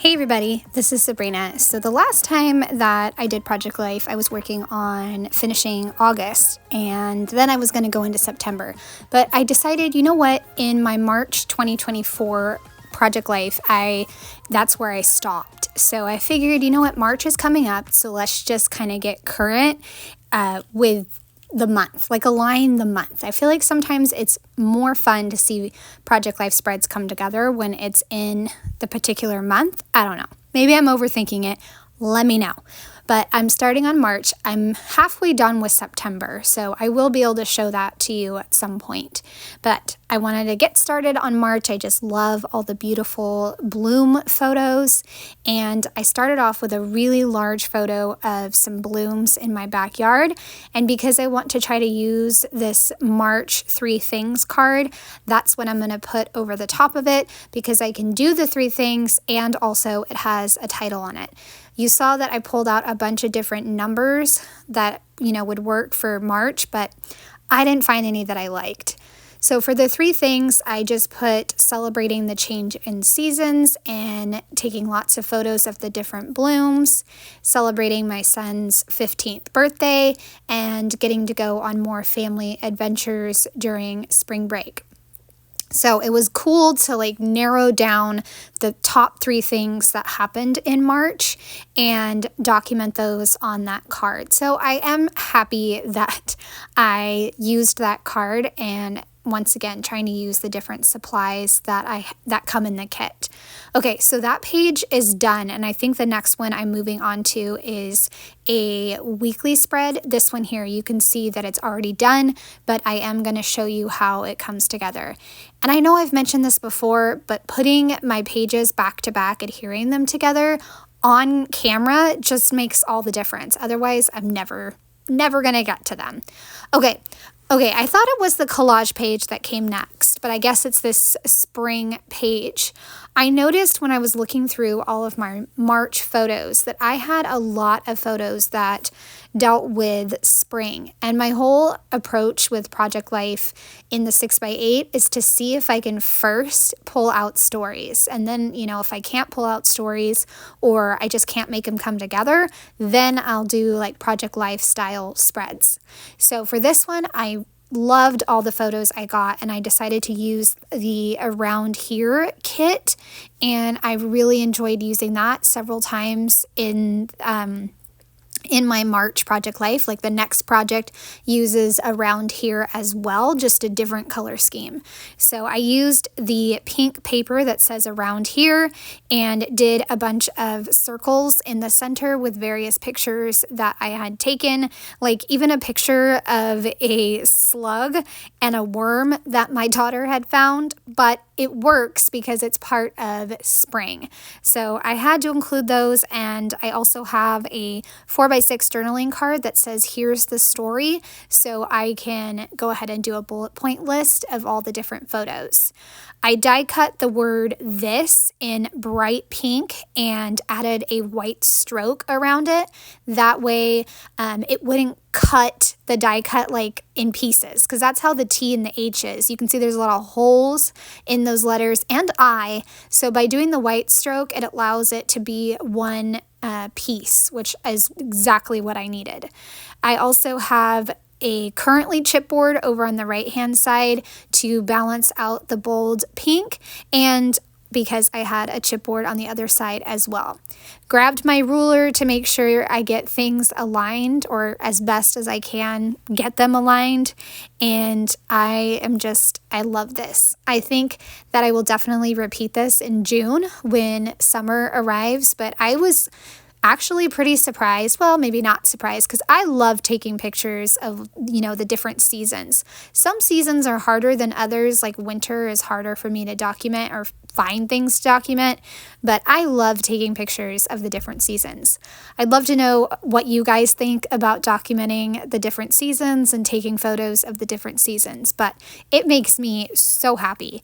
Hey everybody, this is Sabrina. So the last time that I did Project Life, I was working on finishing August and then I was going to go into September. But I decided, you know what, in my March 2024 Project Life, that's where I stopped. So I figured, you know what, March is coming up, so let's just kind of get current with the month, like align the month. I feel like sometimes it's more fun to see Project Life spreads come together when it's in the particular month. I don't know. Maybe I'm overthinking it. Let me know. But I'm starting on March. I'm halfway done with September, so I will be able to show that to you at some point. But I wanted to get started on March. I just love all the beautiful bloom photos. And I started off with a really large photo of some blooms in my backyard. And because I want to try to use this March 3 things card, that's what I'm going to put over the top of it because I can do the 3 things and also it has a title on it. You saw that I pulled out a bunch of different numbers that, would work for March, but I didn't find any that I liked. So for the 3 things, I just put celebrating the change in seasons and taking lots of photos of the different blooms, celebrating my son's 15th birthday, and getting to go on more family adventures during spring break. So it was cool to narrow down the top 3 things that happened in March and document those on that card. So I am happy that I used that card and once again trying to use the different supplies that come in the kit. Okay, so that page is done and I think the next one I'm moving on to is a weekly spread. This one here, you can see that it's already done, but I am going to show you how it comes together. And I know I've mentioned this before, but putting my pages back to back, adhering them together on camera just makes all the difference. Otherwise, I'm never going to get to them. Okay, I thought it was the collage page that came next, but I guess it's this spring page. I noticed when I was looking through all of my March photos that I had a lot of photos that dealt with spring. And my whole approach with Project Life in the 6x8 is to see if I can first pull out stories. And then, if I can't pull out stories or I just can't make them come together, then I'll do Project Life style spreads. So for this one, I loved all the photos I got and I decided to use the Around Here kit and I really enjoyed using that several times in my March Project Life. The next project uses Around Here as well, just a different color scheme. So I used the pink paper that says Around Here and did a bunch of circles in the center with various pictures that I had taken, even a picture of a slug and a worm that my daughter had found, but it works because it's part of spring. So I had to include those, and I also have a 4x6 journaling card that says here's the story, so I can go ahead and do a bullet point list of all the different photos. I die cut the word this in bright pink and added a white stroke around it. That way it wouldn't cut the die cut in pieces, because that's how the T and the H is. You can see there's a lot of holes in those letters and I. So by doing the white stroke, it allows it to be one piece, which is exactly what I needed. I also have a currently chipboard over on the right hand side to balance out the bold pink, and because I had a chipboard on the other side as well. Grabbed my ruler to make sure I get things aligned, or as best as I can get them aligned, and I love this. I think that I will definitely repeat this in June when summer arrives, but I was actually pretty surprised. Well, maybe not surprised, because I love taking pictures of, the different seasons. Some seasons are harder than others, like winter is harder for me to document or find things to document, but I love taking pictures of the different seasons. I'd love to know what you guys think about documenting the different seasons and taking photos of the different seasons, but it makes me so happy.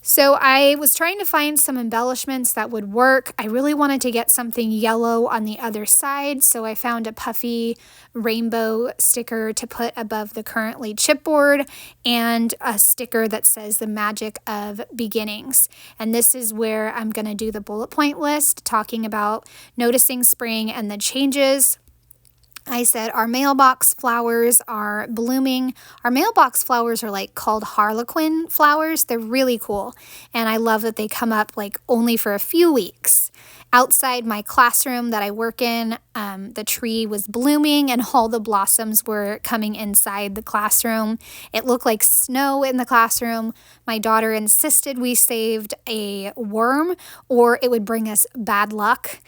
So I was trying to find some embellishments that would work. I really wanted to get something yellow on the other side, so I found a puffy rainbow sticker to put above the currently chipboard and a sticker that says the magic of beginnings. And this is where I'm going to do the bullet point list, talking about noticing spring and the changes. I said our mailbox flowers are blooming. Our mailbox flowers are like called harlequin flowers. They're really cool. And I love that they come up like only for a few weeks. Outside my classroom that I work in, the tree was blooming and all the blossoms were coming inside the classroom. It looked like snow in the classroom. My daughter insisted we saved a worm or it would bring us bad luck.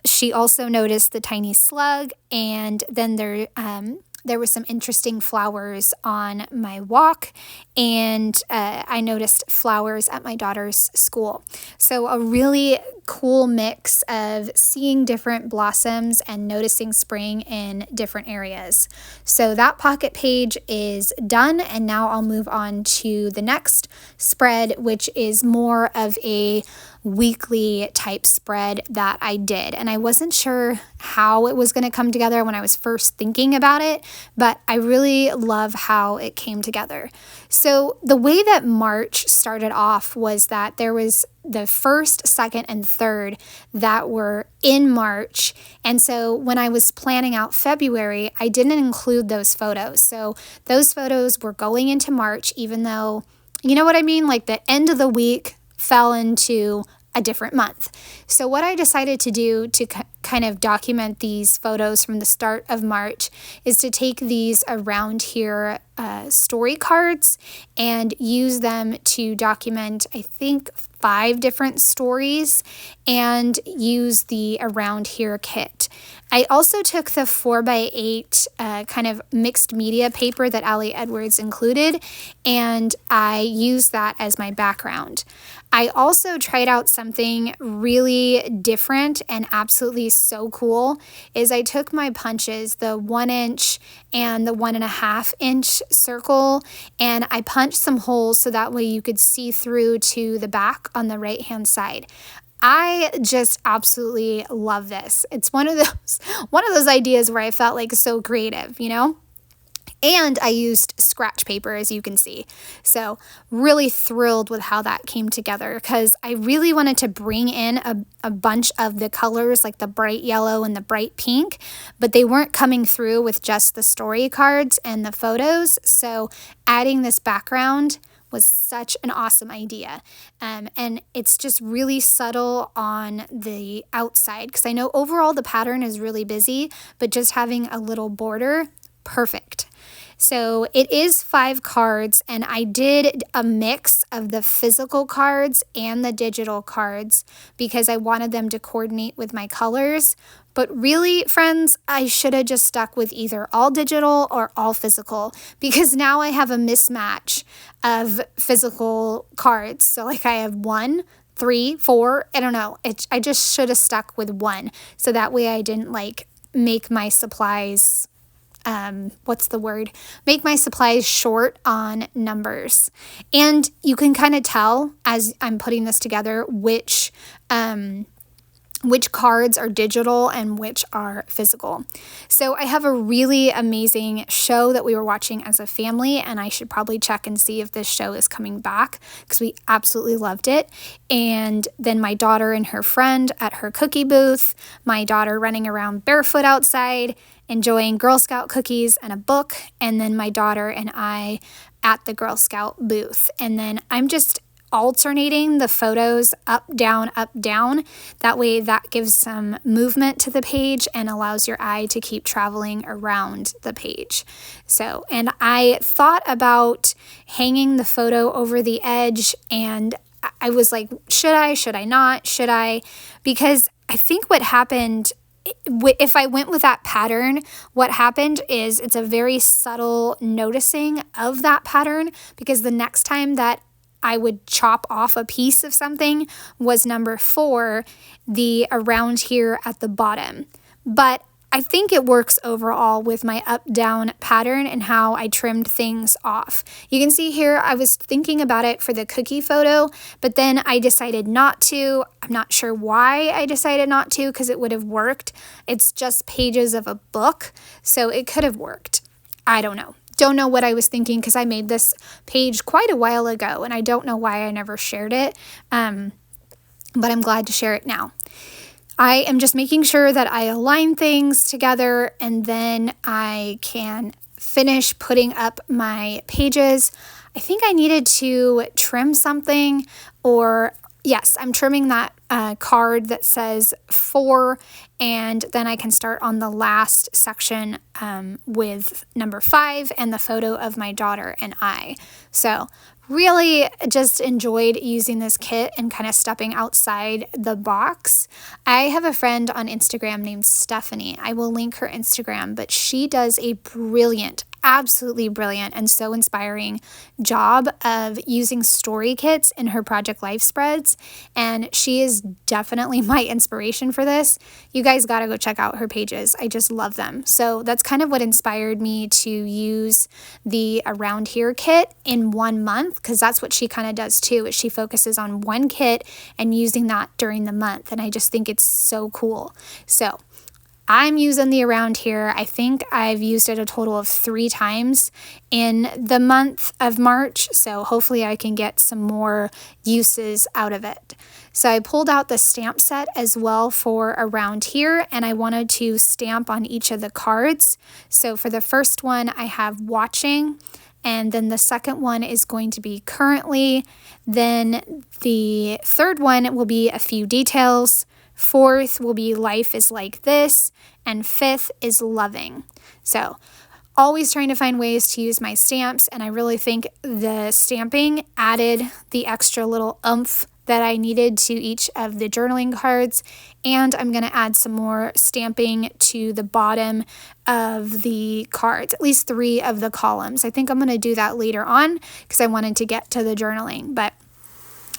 She also noticed the tiny slug, and then there were some interesting flowers on my walk, and I noticed flowers at my daughter's school. So a really cool mix of seeing different blossoms and noticing spring in different areas. So that pocket page is done, and now I'll move on to the next spread, which is more of a weekly type spread that I did. And I wasn't sure how it was going to come together when I was first thinking about it, but I really love how it came together. So the way that March started off was that there was the 1st, 2nd, and 3rd that were in March. And so when I was planning out February, I didn't include those photos. So those photos were going into March, even though, you know what I mean? Like the end of the week fell into a different month. So what I decided to do to kind of document these photos from the start of March is to take these around here story cards and use them to document, I think, 5 different stories and use the around here kit. I also took the 4x8 kind of mixed media paper that Ali Edwards included, and I used that as my background. I also tried out something really different and absolutely so cool is I took my punches, the 1 inch and the 1.5 inch circle, and I punched some holes so that way you could see through to the back on the right hand side. I just absolutely love this. It's one of those ideas where I felt like so creative, you know? And I used scratch paper, as you can see. So really thrilled with how that came together because I really wanted to bring in a bunch of the colors like the bright yellow and the bright pink, but they weren't coming through with just the story cards and the photos. So adding this background was such an awesome idea. And it's just really subtle on the outside because I know overall the pattern is really busy, but just having a little border, perfect. So it is 5 cards, and I did a mix of the physical cards and the digital cards because I wanted them to coordinate with my colors. But really, friends, I should have just stuck with either all digital or all physical because now I have a mismatch of physical cards. So like I have 1, 3, 4, I don't know. I just should have stuck with 1. So that way I didn't like make my supplies make my supplies short on numbers. And you can kind of tell as I'm putting this together which cards are digital and which are physical. So I have a really amazing show that we were watching as a family, and I should probably check and see if this show is coming back because we absolutely loved it. And then my daughter and her friend at her cookie booth, my daughter running around barefoot outside, enjoying Girl Scout cookies and a book, and then my daughter and I at the Girl Scout booth. And then I'm just alternating the photos up, down, up, down. That way that gives some movement to the page and allows your eye to keep traveling around the page. So, and I thought about hanging the photo over the edge, and I was like, should I not? Because I think what happened, if I went with that pattern, what happened is it's a very subtle noticing of that pattern because the next time that I would chop off a piece of something was number 4, the around here at the bottom. But I think it works overall with my up-down pattern and how I trimmed things off. You can see here I was thinking about it for the cookie photo, but then I decided not to. I'm not sure why I decided not to, because it would have worked. It's just pages of a book, so it could have worked. I don't know. Don't know what I was thinking, because I made this page quite a while ago, and I don't know why I never shared it, but I'm glad to share it now. I am just making sure that I align things together, and then I can finish putting up my pages. I think I needed to trim something, or yes, I'm trimming that card that says 4, and then I can start on the last section with number 5 and the photo of my daughter and I. So really just enjoyed using this kit and kind of stepping outside the box. I have a friend on Instagram named Stephanie. I will link her Instagram, but she does a brilliant, absolutely brilliant and so inspiring job of using story kits in her project life spreads, and she is definitely my inspiration for this. You guys gotta go check out her pages. I just love them. So that's kind of what inspired me to use the Around Here kit in 1 month, because that's what she kind of does too, is she focuses on one kit and using that during the month, and I just think it's so cool. So I'm using the Around Here. I think I've used it a total of 3 times in the month of March, so hopefully I can get some more uses out of it. So I pulled out the stamp set as well for Around Here, and I wanted to stamp on each of the cards. So for the first one, I have watching, and then the second one is going to be currently. Then the third one will be a few details. Fourth will be life is like this, and fifth is loving. So always trying to find ways to use my stamps, and I really think the stamping added the extra little oomph that I needed to each of the journaling cards, and I'm going to add some more stamping to the bottom of the cards, at least 3 of the columns. I think I'm going to do that later on because I wanted to get to the journaling, but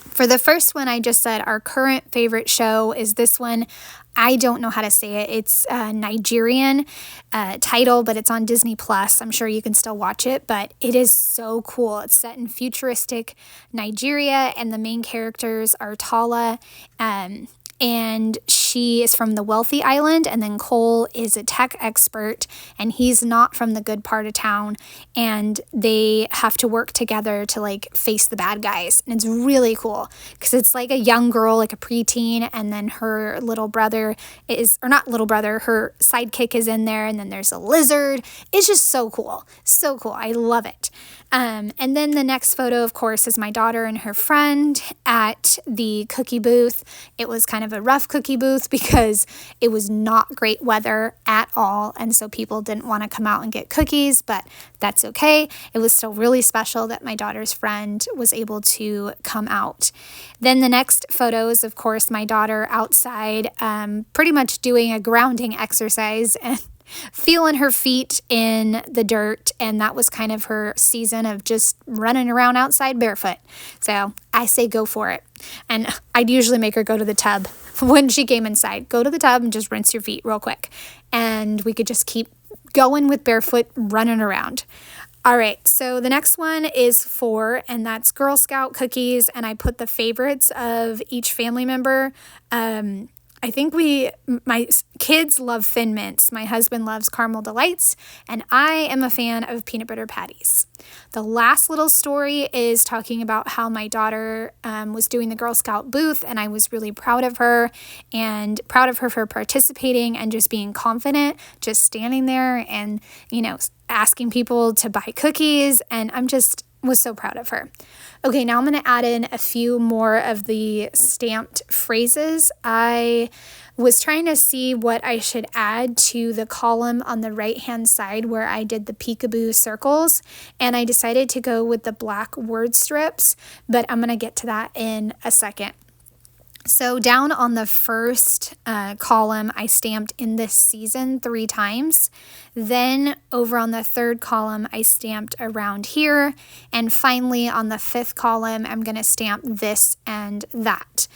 for the first one, I just said our current favorite show is this one. I don't know how to say it. It's a Nigerian title, but it's on Disney Plus. I'm sure you can still watch it, but it is so cool. It's set in futuristic Nigeria, and the main characters are Tala, and she is from the wealthy island, and then Cole is a tech expert, and he's not from the good part of town, and they have to work together to like face the bad guys. And it's really cool because it's like a young girl, like a preteen, and then her little brother is, or not little brother, her sidekick is in there, and then there's a lizard. It's just so cool. So cool. I love it. And then the next photo, of course, is my daughter and her friend at the cookie booth. It was kind of a rough cookie booth because it was not great weather at all, and so people didn't want to come out and get cookies, but that's okay. It was still really special that my daughter's friend was able to come out. Then the next photo is, of course, my daughter outside, pretty much doing a grounding exercise and feeling her feet in the dirt, and that was kind of her season of just running around outside barefoot. So I say go for it. And I'd usually make her go to the tub when she came inside. Go to the tub and just rinse your feet real quick. And we could just keep going with barefoot running around. All right, so the next one is 4, and that's Girl Scout cookies, and I put the favorites of each family member. I think my kids love Thin Mints, my husband loves Caramel Delights, and I am a fan of peanut butter patties. The last little story is talking about how my daughter was doing the Girl Scout booth, and I was really proud of her for participating and just being confident, just standing there and, asking people to buy cookies, and was so proud of her. Okay, now I'm going to add in a few more of the stamped phrases. I was trying to see what I should add to the column on the right-hand side where I did the peekaboo circles, and I decided to go with the black word strips, but I'm going to get to that in a second. So down on the first column, I stamped "in this season" 3 times. Then over on the third column, I stamped "around here." And finally on the 5th column, I'm going to stamp "this" and "that."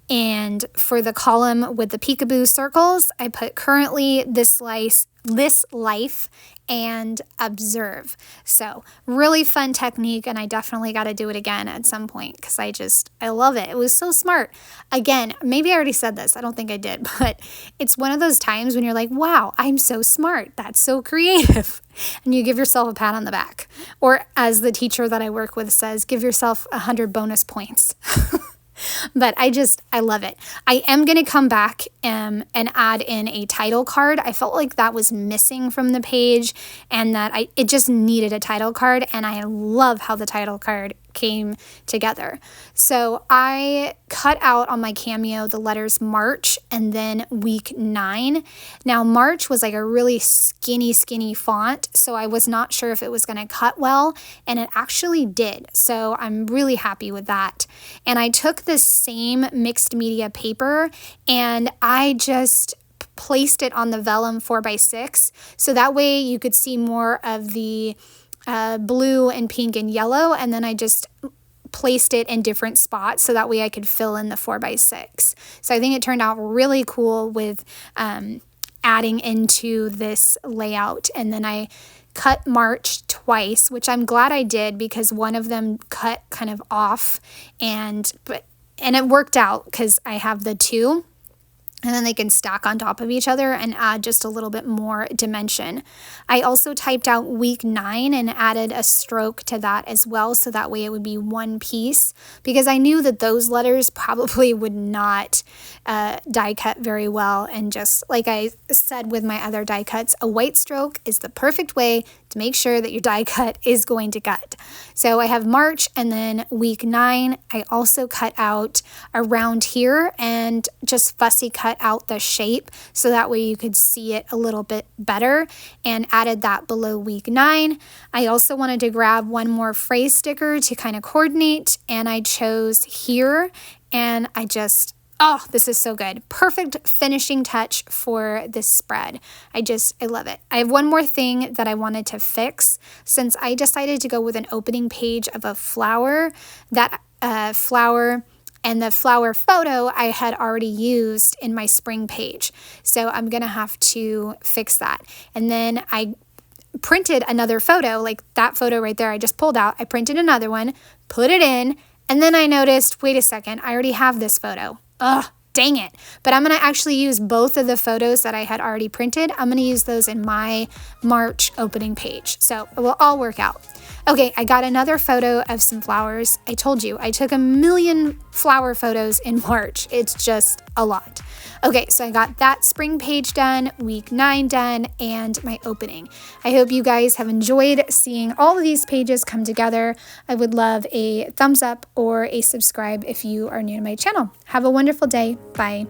And for the column with the peekaboo circles, I put "currently," "this life," and "observe." So really fun technique, and I definitely got to do it again at some point because I love it. It was so smart. Again, maybe I already said this. I don't think I did, but it's one of those times when you're like, wow, I'm so smart. That's so creative. And you give yourself a pat on the back. Or as the teacher that I work with says, give yourself 100 bonus points. But I love it. I am going to come back and add in a title card. I felt like that was missing from the page and that it just needed a title card, and I love how the title card came together. So I cut out on my Cameo the letters March and then week 9. Now March was like a really skinny font, so I was not sure if it was going to cut well, and it actually did. So I'm really happy with that. And I took this same mixed media paper and I just placed it on the vellum 4x6 so that way you could see more of the blue and pink and yellow, and then I just placed it in different spots so that way I could fill in the 4x6. So I think it turned out really cool with adding into this layout. And then I cut March twice, which I'm glad I did because one of them cut kind of off, and it worked out because I have the 2. And then they can stack on top of each other and add just a little bit more dimension. I also typed out week 9 and added a stroke to that as well, so that way it would be one piece, because I knew that those letters probably would not die cut very well. And just like I said with my other die cuts, a white stroke is the perfect way to make sure that your die cut is going to cut. So I have March and then week 9. I also cut out around here and just fussy cut out the shape so that way you could see it a little bit better, and added that below week 9. I also wanted to grab one more phrase sticker to kind of coordinate, and I chose here, and oh, this is so good. Perfect finishing touch for this spread. I love it. I have one more thing that I wanted to fix. Since I decided to go with an opening page of a flower, that flower and the flower photo I had already used in my spring page. So I'm going to have to fix that. And then I printed another photo, like that photo right there I just pulled out. I printed another one, put it in, and then I noticed, wait a second, I already have this photo. Ugh, dang it. But I'm going to actually use both of the photos that I had already printed. I'm going to use those in my March opening page. So it will all work out. Okay, I got another photo of some flowers. I told you, I took 1,000,000 flower photos in March. It's just a lot. Okay, so I got that spring page done, week 9 done, and my opening. I hope you guys have enjoyed seeing all of these pages come together. I would love a thumbs up or a subscribe if you are new to my channel. Have a wonderful day. Bye.